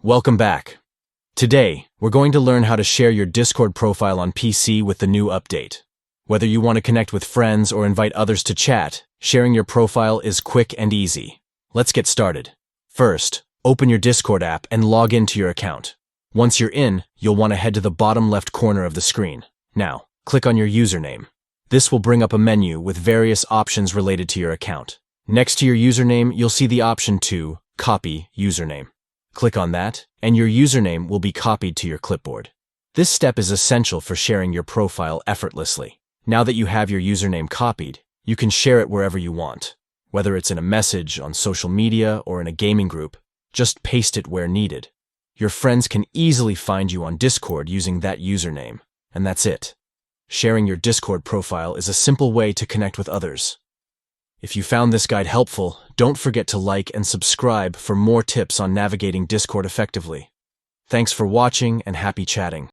Welcome back. Today, we're going to learn how to share your Discord profile on PC with the new update. Whether you want to connect with friends or invite others to chat, sharing your profile is quick and easy. Let's get started. First, open your Discord app and log into your account. Once you're in, you'll want to head to the bottom left corner of the screen. Now, click on your username. This will bring up a menu with various options related to your account. Next to your username, you'll see the option to copy username. Click on that, and your username will be copied to your clipboard. This step is essential for sharing your profile effortlessly. Now that you have your username copied, you can share it wherever you want. Whether it's in a message, on social media, or in a gaming group, just paste it where needed. Your friends can easily find you on Discord using that username, and that's it. Sharing your Discord profile is a simple way to connect with others. If you found this guide helpful, don't forget to like and subscribe for more tips on navigating Discord effectively. Thanks for watching and happy chatting.